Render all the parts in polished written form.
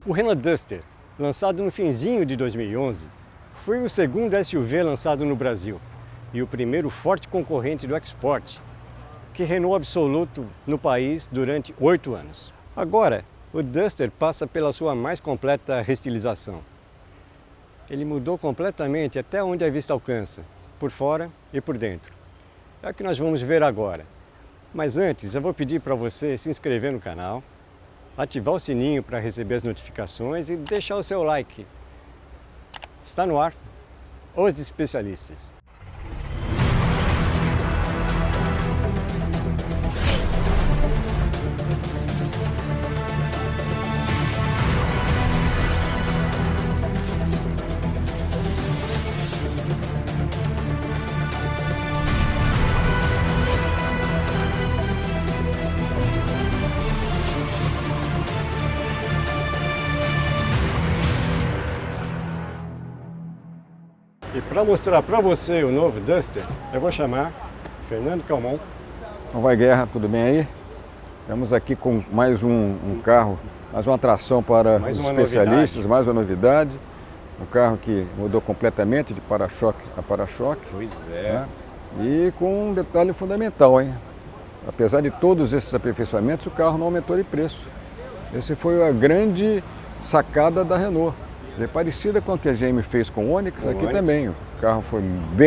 O Renault Duster, lançado no finzinho de 2011, foi o segundo SUV lançado no Brasil e o primeiro forte concorrente do Export, que reinou absoluto no país durante 8 anos. Agora, o Duster passa pela sua mais completa restilização. Ele mudou completamente até onde a vista alcança, por fora e por dentro. É o que nós vamos ver agora. Mas antes, eu vou pedir para você se inscrever no canal, ativar o sininho para receber as notificações e deixar o seu like. Está no ar, Os Especialistas. E para mostrar para você o novo Duster, eu vou chamar Fernando Calmon. Como vai, Guerra? Tudo bem aí? Estamos aqui com mais um carro, mais uma atração para os especialistas, mais uma novidade. Um carro que mudou completamente de para-choque a para-choque. Pois é. Né? E com um detalhe fundamental, hein? Apesar de todos esses aperfeiçoamentos, o carro não aumentou de preço. Essa foi a grande sacada da Renault. É parecida com o que a GM fez com o Onix, aqui também. O carro foi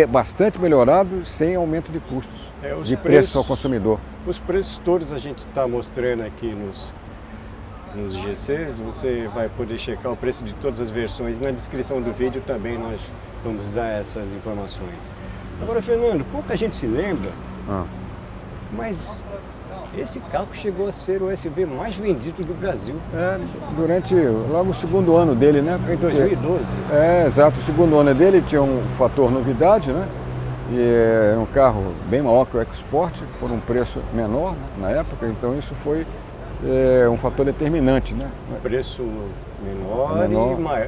bastante melhorado, sem aumento de custos, de preço ao consumidor. Os preços todos a gente está mostrando aqui nos GCs, você vai poder checar o preço de todas as versões. Na descrição do vídeo também nós vamos dar essas informações. Agora, Fernando, pouca gente se lembra, mas esse carro chegou a ser o SUV mais vendido do Brasil. Durante logo o segundo ano dele, né? Em 2012. Exato. O segundo ano dele tinha um fator novidade, né? E era um carro bem maior que o Export, por um preço menor na época. Então isso foi um fator determinante, né? Preço menor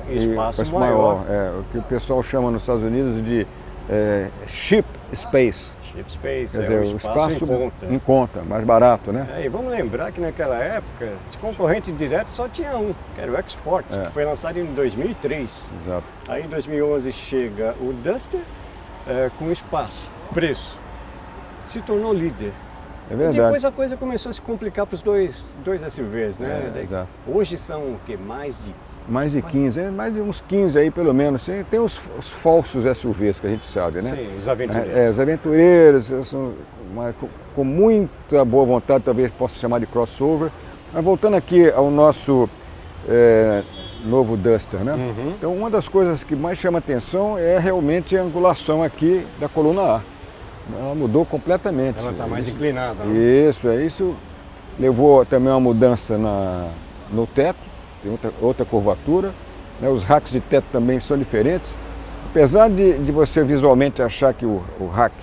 e espaço maior. O que o pessoal chama nos Estados Unidos de cheap space. Cheap space, quer dizer, o espaço em conta, mais barato, né? E vamos lembrar que naquela época, de concorrente direto só tinha um, que era o Export, que foi lançado em 2003. Exato. Aí em 2011 chega o Duster com espaço, preço, se tornou líder. É verdade. E depois a coisa começou a se complicar para os dois SUVs, né? Exato. Hoje são o quê? Mais de 15, mais de uns 15 aí pelo menos. Tem os falsos SUVs que a gente sabe, né? Sim, os aventureiros. Os aventureiros, com muita boa vontade, talvez possa chamar de crossover. Mas voltando aqui ao nosso novo Duster, né? Então uma das coisas que mais chama atenção é realmente a angulação aqui da coluna A. Ela mudou completamente. Ela está mais inclinada, né? Isso levou também a uma mudança no teto. Tem outra curvatura, né? Os racks de teto também são diferentes. Apesar de você visualmente achar que o rack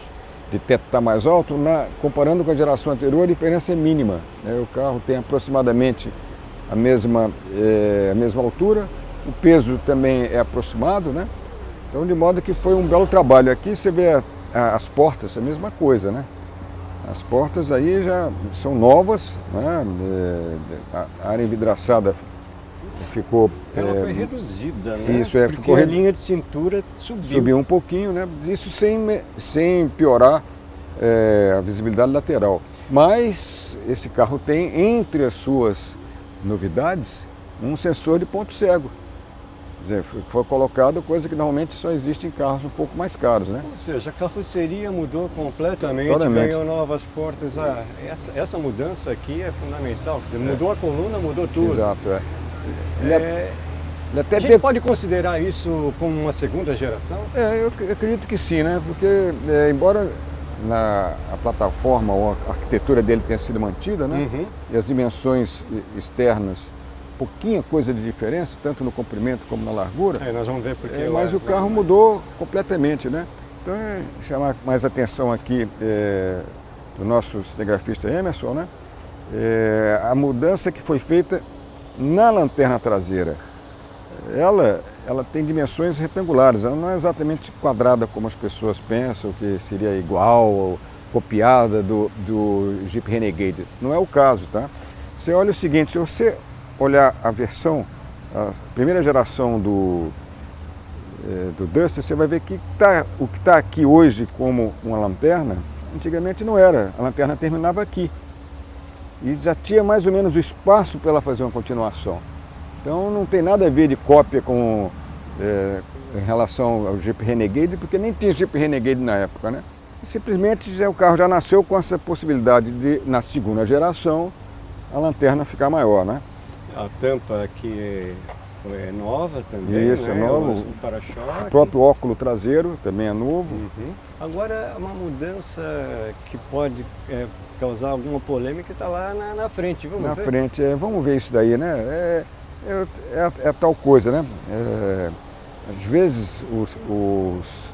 de teto está mais alto, comparando com a geração anterior, a diferença é mínima, né? O carro tem aproximadamente a mesma altura, o peso também é aproximado, né? Então, de modo que foi um belo trabalho. Aqui você vê as portas, a mesma coisa, né? As portas aí já são novas, né? A área envidraçada ficou... Ela foi reduzida, né? Isso, porque a linha de cintura subiu. Subiu um pouquinho, né? Isso sem piorar a visibilidade lateral. Mas esse carro tem, entre as suas novidades, um sensor de ponto cego. Quer dizer, foi colocado coisa que normalmente só existe em carros um pouco mais caros, né? Ou seja, a carroceria mudou completamente, ganhou novas portas. Essa mudança aqui é fundamental. Quer dizer, mudou a coluna, mudou tudo. Exato, a gente pode considerar isso como uma segunda geração? Eu acredito que sim, né? Porque embora a plataforma ou a arquitetura dele tenha sido mantida, né? E as dimensões externas, pouquinha coisa de diferença, tanto no comprimento como na largura. Nós vamos ver porque. Mas o carro mudou completamente, né? Então, chamar mais atenção aqui do nosso cinegrafista Emerson, né? A mudança que foi feita na lanterna traseira. Ela tem dimensões retangulares, ela não é exatamente quadrada como as pessoas pensam, que seria igual ou copiada do Jeep Renegade. Não é o caso, tá? Você olha o seguinte, se você olhar a versão a primeira geração do Duster, você vai ver que o que está aqui hoje como uma lanterna, antigamente não era. A lanterna terminava aqui. E já tinha mais ou menos o espaço para ela fazer uma continuação. Então não tem nada a ver de cópia em relação ao Jeep Renegade, porque nem tinha Jeep Renegade na época, né? E simplesmente o carro já nasceu com essa possibilidade de, na segunda geração, a lanterna ficar maior, né? A tampa aqui é nova também, Isso, né? é novo. O para-choque. O próprio óculo traseiro também é novo. Uhum. Agora, uma mudança que pode causar alguma polêmica está lá na frente, vamos Na ver? frente, vamos ver isso daí, né? É tal coisa, né? Às vezes os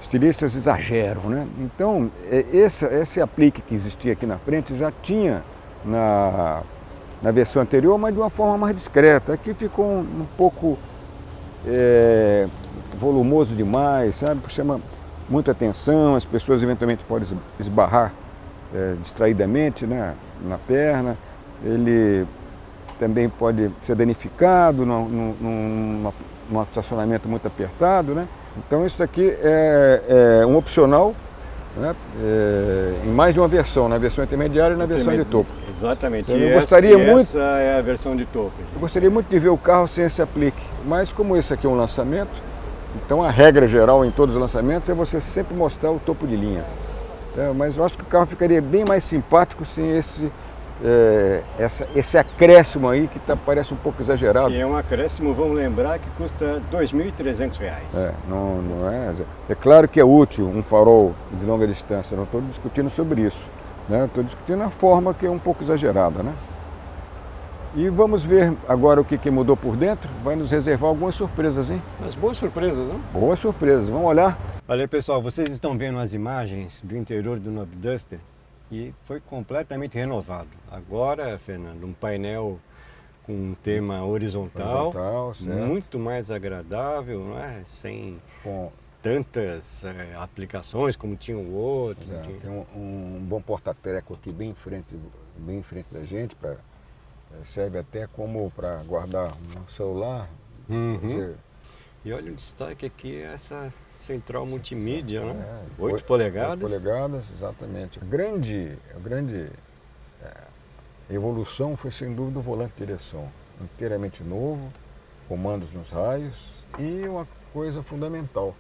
estilistas exageram, né? Então, esse aplique que existia aqui na frente já tinha na versão anterior, mas de uma forma mais discreta. Aqui ficou um pouco volumoso demais, sabe? Chama muita atenção, as pessoas eventualmente podem esbarrar distraidamente, né, na perna. Ele também pode ser danificado num estacionamento muito apertado, né? Então isso aqui é um opcional, né, em mais de uma versão, na versão intermediária e na versão de topo. Exatamente. Essa é a versão de topo. Eu gostaria muito de ver o carro sem esse aplique, mas como esse aqui é um lançamento, então a regra geral em todos os lançamentos é você sempre mostrar o topo de linha. Mas eu acho que o carro ficaria bem mais simpático sem esse acréscimo aí que parece um pouco exagerado. E é um acréscimo, vamos lembrar, que custa R$ 2.300. Não é. É claro que é útil um farol de longa distância, não estou discutindo sobre isso, né? Estou discutindo a forma que é um pouco exagerada, né? E vamos ver agora o que mudou por dentro, vai nos reservar algumas surpresas, hein? Mas boas surpresas, não? Boas surpresas, vamos olhar. Olha pessoal, vocês estão vendo as imagens do interior do Nova Duster e foi completamente renovado. Agora, Fernando, um painel com um tema horizontal muito mais agradável, não é? Sem tantas aplicações como tinha o outro. Tem um bom porta-treco aqui bem em frente da gente, serve até como para guardar um celular. Uhum. E olha o destaque aqui, essa central multimídia, né? 8 polegadas. 8 polegadas, exatamente. A grande evolução foi sem dúvida o volante de direção. Inteiramente novo, comandos nos raios e uma coisa fundamental,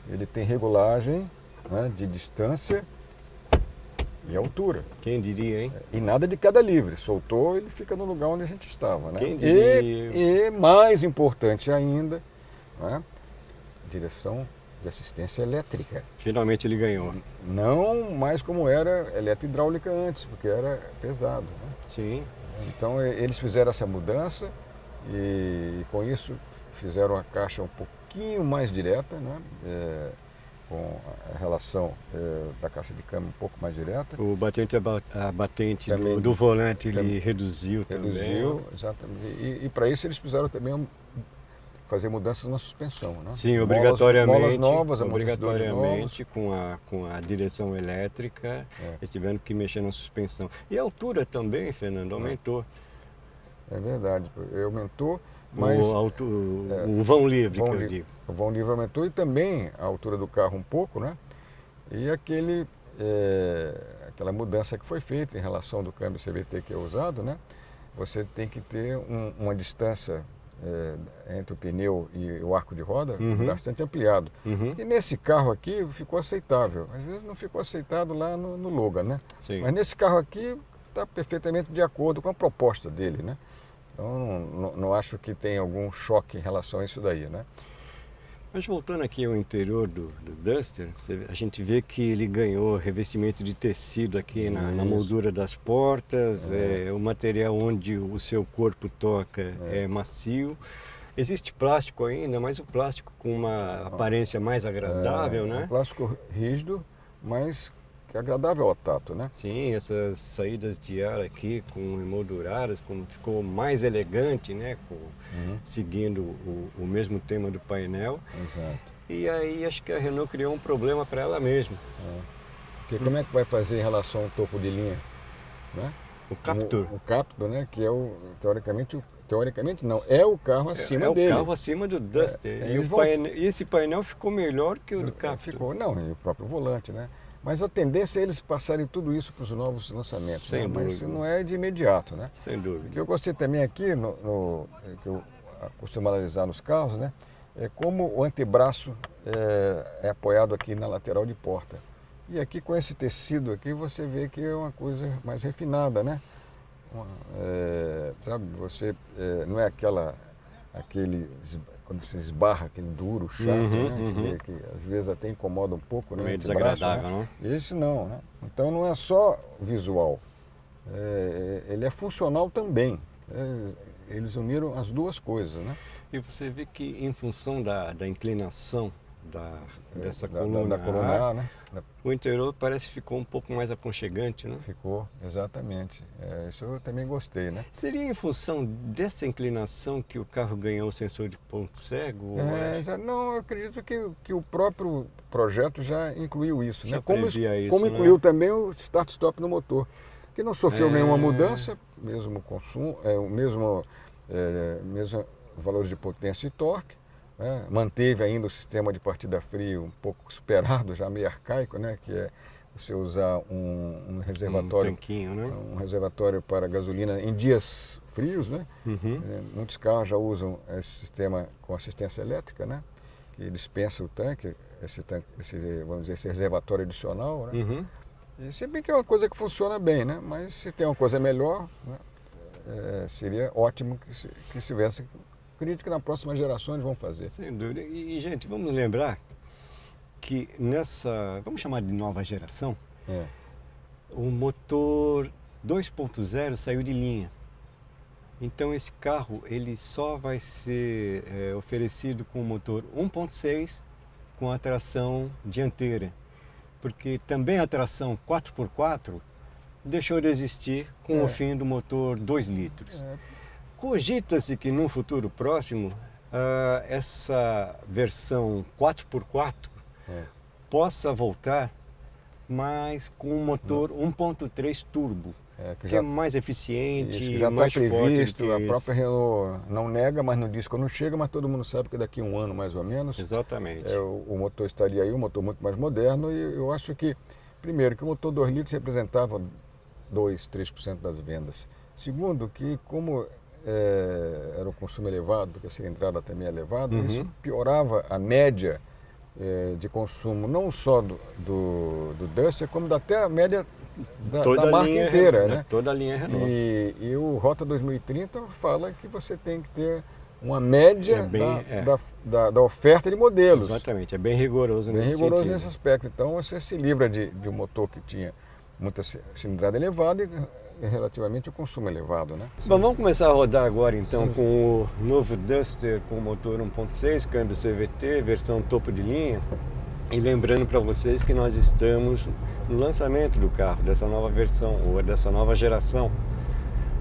ele tem regulagem, né, de distância e altura. Quem diria, hein? E nada de queda livre, soltou, ele fica no lugar onde a gente estava, né? Quem diria? E mais importante ainda, né, direção de assistência elétrica. Finalmente ele ganhou. Não mais como era eletrohidráulica antes, porque era pesado, né? Sim. Então eles fizeram essa mudança e com isso fizeram a caixa um pouquinho mais direta, né? Com a relação da caixa de câmbio um pouco mais direta. O batente do volante ele reduziu também. Reduziu, exatamente. E para isso eles precisaram também fazer mudanças na suspensão, né? Sim, obrigatoriamente. Molas novas, obrigatoriamente com a direção elétrica, eles tiveram que mexer na suspensão. E a altura também, Fernando, aumentou. É verdade, aumentou. Mas o vão livre, que eu digo. O vão livre aumentou e também a altura do carro um pouco, né? E aquela mudança que foi feita em relação do câmbio CVT que é usado, né? Você tem que ter uma distância entre o pneu e o arco de roda bastante ampliado. E nesse carro aqui ficou aceitável. Às vezes não ficou aceitado lá no Logan, né? Sim. Mas nesse carro aqui está perfeitamente de acordo com a proposta dele, né? Então não acho que tem algum choque em relação a isso daí, né? Mas voltando aqui ao interior do Duster, a gente vê que ele ganhou revestimento de tecido aqui na moldura das portas, o material onde o seu corpo toca é macio. Existe plástico ainda, mas o plástico com uma aparência mais agradável, né? Um plástico rígido, mas que é agradável ao tato, né? Sim, essas saídas de ar aqui com emolduradas, como ficou mais elegante, né? Seguindo o mesmo tema do painel. Exato. E aí acho que a Renault criou um problema para ela mesma. Porque como é que vai fazer em relação ao topo de linha, né? O Captur. O Captur, né? Que é teoricamente teoricamente não, é o carro acima é dele. o carro acima do Duster. E esse painel ficou melhor que o do Captur. Ficou, não, e o próprio volante, né? Mas a tendência é eles passarem tudo isso para os novos lançamentos, Sem né? Mas dúvida. não é de imediato, né? Sem dúvida. O que eu gostei também aqui, que eu costumo analisar nos carros, né? É como o antebraço é apoiado aqui na lateral de porta. E aqui com esse tecido aqui você vê que é uma coisa mais refinada, né? Sabe, você não é aquele quando se esbarra, aquele duro, chato, né? Que às vezes até incomoda um pouco, né? Meio desagradável, né? né? Esse não, né? Então não é só visual, ele é funcional também. Eles uniram as duas coisas, né? E você vê que em função da inclinação dessa coluna, da coluna A, né? O interior parece que ficou um pouco mais aconchegante, né? Ficou, exatamente. Isso eu também gostei, né? Seria em função dessa inclinação que o carro ganhou o sensor de ponto cego? Não, eu acredito que o próprio projeto já incluiu isso, Já né? Como isso, incluiu né? também o start-stop no motor, que não sofreu nenhuma mudança, mesmo consumo, mesmo valores de potência e torque. Manteve ainda o sistema de partida fria um pouco superado, já meio arcaico, né? Que é você usar um reservatório, tanquinho, né? Um reservatório para gasolina em dias frios, né? Muitos carros já usam esse sistema com assistência elétrica, né? Que dispensa o tanque, vamos dizer, esse reservatório adicional, né? E se bem que é uma coisa que funciona bem, né? Mas se tem uma coisa melhor, né? Seria ótimo que se tivesse. Acredito que nas próximas gerações vão fazer. Sem dúvida. E, gente, vamos lembrar que vamos chamar de nova geração, o motor 2.0 saiu de linha. Então esse carro ele só vai ser oferecido com o motor 1.6 com a tração dianteira. Porque também a tração 4x4 deixou de existir com o fim do motor 2 litros. Cogita-se que num futuro próximo essa versão 4x4 possa voltar, mas com um motor 1.3 turbo, que é mais eficiente, que já mais está forte previsto, do que a esse. própria Renault não nega, mas no disco não chega, mas todo mundo sabe que daqui a um ano mais ou menos Exatamente. o motor estaria aí, um motor muito mais moderno, e eu acho que, primeiro, que o motor 2 litros representava 2-3% das vendas. Segundo, que como era um consumo elevado, porque a cilindrada também é elevada, isso piorava a média de consumo, não só do Duster, como até a média da marca inteira. Né? Toda a linha Renault. E o Rota 2030 fala que você tem que ter uma média da oferta de modelos. Exatamente, é bem rigoroso nesse sentido. Nesse aspecto. Então você se livra de um motor que tinha muita cilindrada elevada e relativamente o consumo elevado, né? Bom, vamos começar a rodar agora então com o novo Duster com motor 1.6, câmbio CVT, versão topo de linha. E lembrando para vocês que nós estamos no lançamento do carro, dessa nova versão, ou dessa nova geração,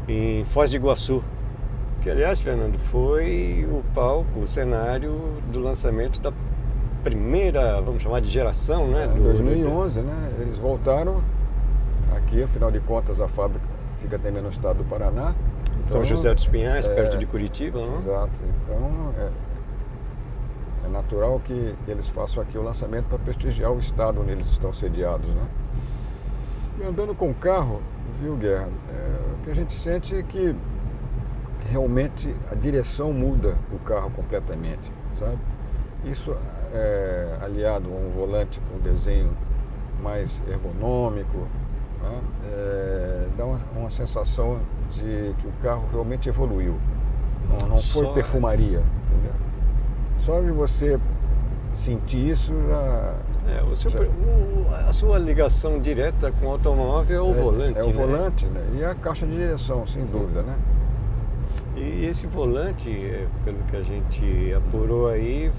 em Foz do Iguaçu. Que, aliás, Fernando, foi o palco, o cenário do lançamento da primeira, vamos chamar de geração, né? Em 2011, né? Eles voltaram aqui, afinal de contas, a fábrica fica também no estado do Paraná. Então, São José dos Pinhais, perto de Curitiba, não? Exato. Então, é natural que eles façam aqui o lançamento para prestigiar o estado onde eles estão sediados, né? E andando com o carro, viu, Guerra, o que a gente sente é que realmente a direção muda o carro completamente, sabe? Isso aliado a um volante com desenho mais ergonômico, né? Dá uma sensação de que o carro realmente evoluiu. Não foi perfumaria, entendeu? Só de você sentir isso já... a sua ligação direta com o automóvel é o volante, o volante, né? E a caixa de direção, sem dúvida, né? E esse volante, pelo que a gente apurou aí,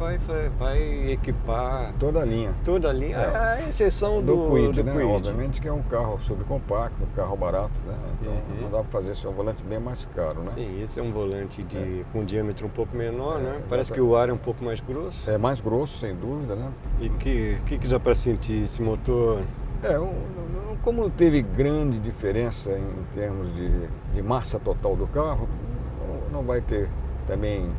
vai equipar toda a linha. Toda a linha, a exceção do Kwid, né? Kwid. Obviamente que é um carro subcompacto, um carro barato, né? Então não dá para fazer esse volante bem mais caro, né? Sim, esse é um volante com diâmetro um pouco menor, né? Parece que o ar é um pouco mais grosso. É mais grosso, sem dúvida, né? E que dá para sentir esse motor? Como não teve grande diferença em termos de massa total do carro, não vai ter também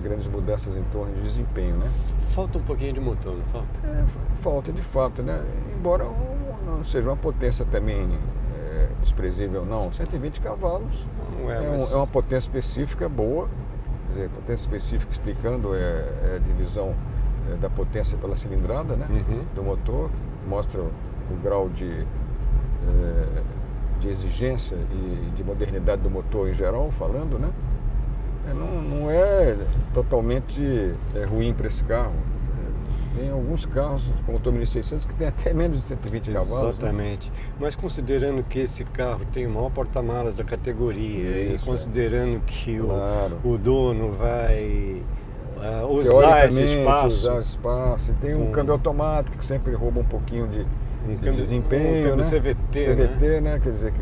grandes mudanças em torno de desempenho, né? Falta um pouquinho de motor, não falta? Falta de fato, né? Embora não seja uma potência também desprezível, não. 120 cavalos Não é, é uma potência específica boa, quer dizer, potência específica explicando a divisão da potência pela cilindrada, né? Do motor, mostra o grau de exigência e de modernidade do motor em geral, falando, né? Não é totalmente ruim para esse carro. Tem alguns carros com motor 1600 que tem até menos de 120 cavalos. Exatamente. Né? Mas considerando que esse carro tem o maior porta-malas da categoria e considerando que o dono vai usar esse espaço. E tem um câmbio automático que sempre rouba um pouquinho de desempenho. Um câmbio CVT, CVT, né? Quer dizer,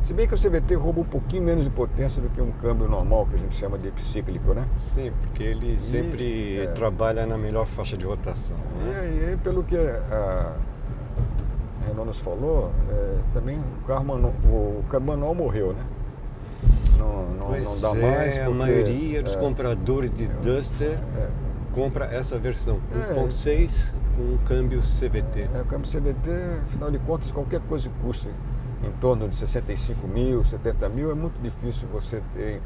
se bem que o CVT rouba um pouquinho menos de potência do que um câmbio normal, que a gente chama de epicíclico, né? Sim, porque ele sempre trabalha na melhor faixa de rotação. Né? E pelo que a Renault nos falou, também o câmbio manual morreu, né? Não dá mais. A maioria dos compradores de Duster compra essa versão, 1.6 com um câmbio CVT. O câmbio CVT, afinal de contas, qualquer coisa que custe em torno de 65 mil, 70 mil, é muito difícil você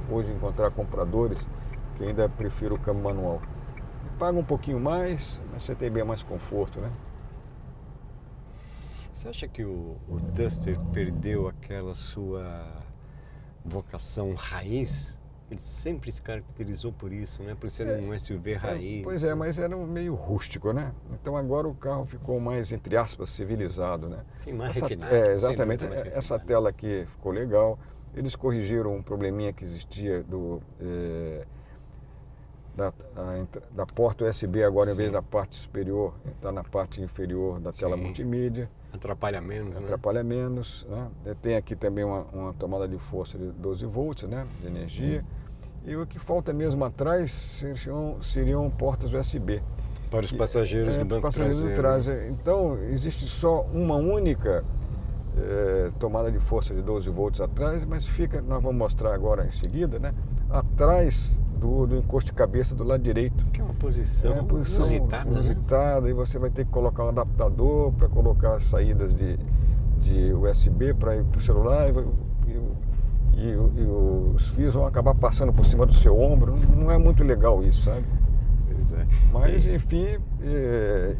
hoje encontrar compradores que ainda prefiram o câmbio manual. Paga um pouquinho mais, mas você tem bem mais conforto, né? Você acha que o Duster perdeu aquela sua vocação raiz? Ele sempre se caracterizou por isso, né? Por ser um SUV raiz. Pois é, mas era meio rústico, né? Então agora o carro ficou mais, entre aspas, civilizado, né? Sim, mais refinado. Exatamente. Essa tela aqui ficou legal. Eles corrigiram um probleminha que existia da porta USB agora, em vez da parte superior, está na parte inferior da tela multimídia. Atrapalha menos, Atrapalha menos, né? Tem aqui também uma tomada de força de 12 volts, né? De energia. E o que falta mesmo atrás seriam portas USB. Para os passageiros do banco traseiro. Então, existe só uma única tomada de força de 12 volts atrás, mas nós vamos mostrar agora em seguida, né? Atrás do encosto de cabeça do lado direito. Que é uma posição inusitada, e você vai ter que colocar um adaptador para colocar as saídas de USB para ir para o celular e os fios vão acabar passando por cima do seu ombro. Não é muito legal isso, sabe? Pois é. Mas, enfim,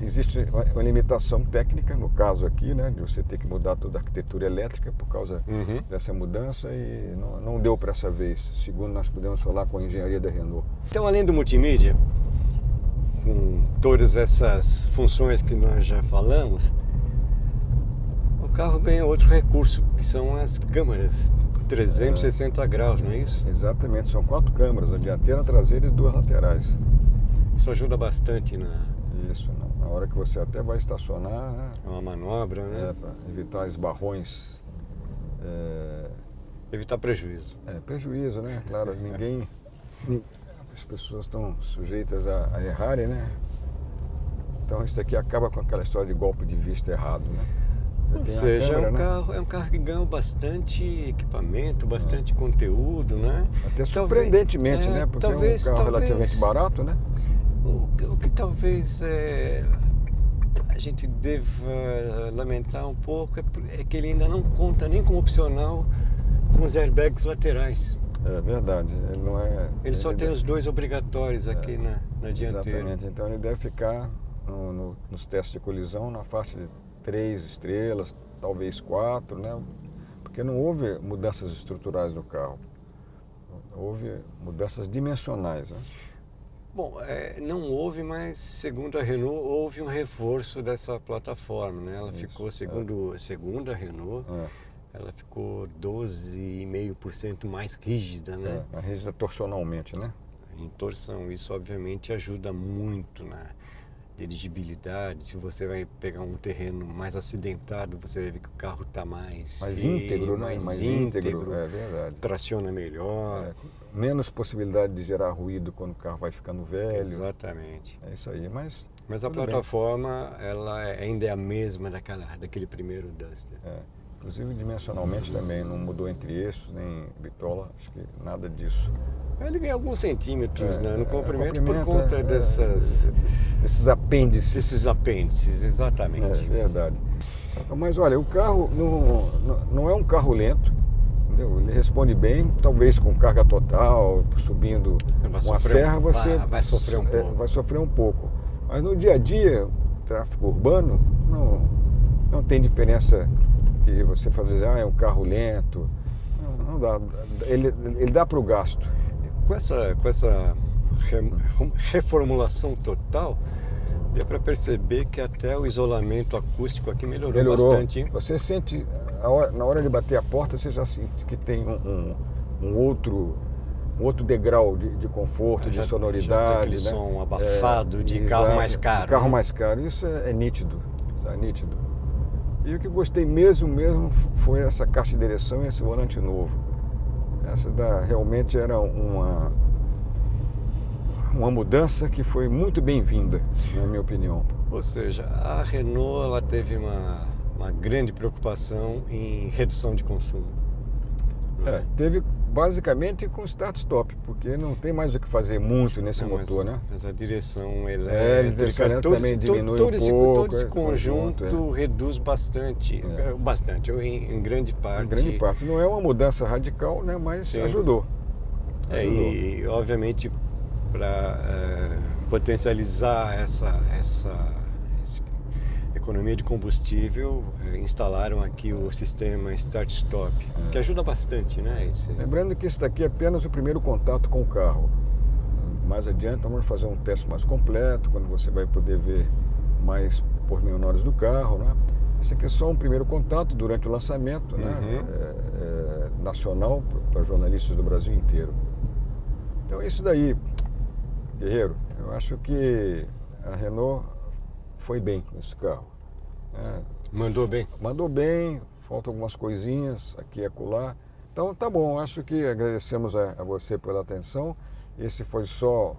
existe uma limitação técnica, no caso aqui, né, de você ter que mudar toda a arquitetura elétrica por causa dessa mudança, e não deu para essa vez, segundo nós pudemos falar com a engenharia da Renault. Então, além do multimídia, com todas essas funções que nós já falamos, o carro ganha outro recurso, que são as câmeras 360 graus, não é isso? Exatamente, são 4 câmeras, a dianteira, a traseira e 2 laterais. Isso ajuda bastante Isso, na hora que você até vai estacionar, né? É uma manobra, né? Para evitar esbarrões. Evitar prejuízo. Prejuízo, né? Claro, as pessoas estão sujeitas a errarem, né? Então isso aqui acaba com aquela história de golpe de vista errado, né? Ou seja, é um carro que ganha bastante equipamento, bastante conteúdo, né? Até surpreendentemente, né? Porque é um carro relativamente barato, né? O que talvez a gente deva lamentar um pouco é que ele ainda não conta nem como opcional com os airbags laterais. É verdade, ele não é... Ele só tem os 2 obrigatórios aqui na dianteira. Exatamente, então ele deve ficar nos testes de colisão na faixa de 3 estrelas, talvez 4, né? Porque não houve mudanças estruturais no carro, houve mudanças dimensionais, né? Bom, não houve, mas segundo a Renault, houve um reforço dessa plataforma, né? Ela ficou, segundo a Renault, ela ficou 12,5% mais rígida, né? Mais rígida torcionalmente, né? Em torção, isso obviamente ajuda muito na dirigibilidade. Se você vai pegar um terreno mais acidentado, você vai ver que o carro está mais íntegro, né? Mais íntegro, é verdade. Traciona melhor. Menos possibilidade de gerar ruído quando o carro vai ficando velho. Exatamente. É isso aí, mas a plataforma, ela ainda é a mesma daquele primeiro Duster. Inclusive dimensionalmente também, não mudou entre eixos, nem bitola, acho que nada disso. Ele ganha alguns centímetros, né, no comprimento por comprimento, conta desses apêndices. desses apêndices, exatamente. É verdade. Mas olha, o carro não é um carro lento, entendeu? Ele responde bem, talvez com carga total, subindo uma serra, você vai sofrer um pouco. Vai sofrer um pouco. Mas no dia a dia, tráfego urbano, não tem diferença que você fazer, é um carro lento. Não dá. Ele dá para o gasto. Com essa reformulação total, deu para perceber que até o isolamento acústico aqui melhorou bastante. Hein? Você sente, na hora de bater a porta, você já sente que tem um outro degrau de conforto, de sonoridade. Já tem aquele som abafado de carro mais caro. Carro mais caro, isso é nítido, é nítido. E o que gostei mesmo foi essa caixa de direção e esse volante novo. Essa realmente era uma mudança que foi muito bem-vinda, na minha opinião. Ou seja, a Renault ela teve uma grande preocupação em redução de consumo. Teve basicamente com start-stop, porque não tem mais o que fazer muito nesse motor, né? Mas a direção elétrica, também diminui todo pouco. Esse conjunto reduz bastante, em grande parte. Em grande parte. Não é uma mudança radical, né? Mas ajudou. E obviamente para potencializar essa economia de combustível, instalaram aqui o sistema Start-Stop, que ajuda bastante, né? Lembrando que isso daqui é apenas o primeiro contato com o carro. Mais adiante vamos fazer um teste mais completo, quando você vai poder ver mais pormenores do carro, né? Esse aqui é só um primeiro contato durante o lançamento, né? Nacional para jornalistas do Brasil inteiro. Então é isso daí, Guerreiro. Eu acho que a Renault foi bem com esse carro. Mandou bem? Mandou bem, faltam algumas coisinhas aqui e acolá. Então tá bom, acho que agradecemos a você pela atenção. Esse foi só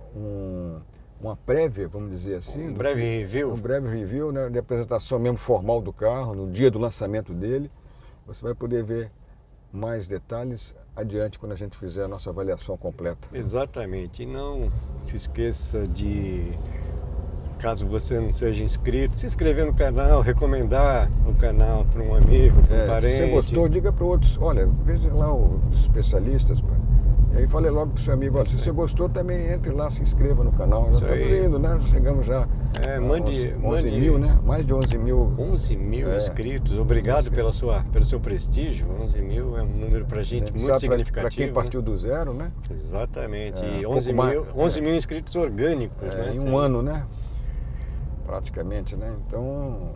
uma prévia, vamos dizer assim. Um breve review. Um breve review, né, de apresentação mesmo formal do carro, no dia do lançamento dele. Você vai poder ver mais detalhes adiante quando a gente fizer a nossa avaliação completa. Exatamente. E não se esqueça de, caso você não seja inscrito, se inscrever no canal, recomendar o canal para um amigo, para um parente. Se você gostou, diga para outros. Olha, veja lá os especialistas. E aí falei logo para o seu amigo, olha, se você gostou, também entre lá, se inscreva no canal. Nós estamos indo, né? Chegamos já a 11 mil, né? Mais de 11 mil. 11 mil inscritos. Obrigado pelo seu prestígio. 11 mil é um número para a gente muito significativo. Para quem partiu do zero, né? Exatamente. E 11 mil inscritos orgânicos. Né? Em um ano, né? Praticamente, né? Então,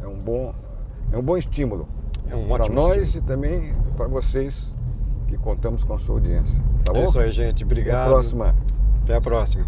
é um bom estímulo. É um ótimo para nós estímulo. E também para vocês que contamos com a sua audiência. Tá bom? É isso aí, gente. Obrigado. Até a próxima. Até a próxima.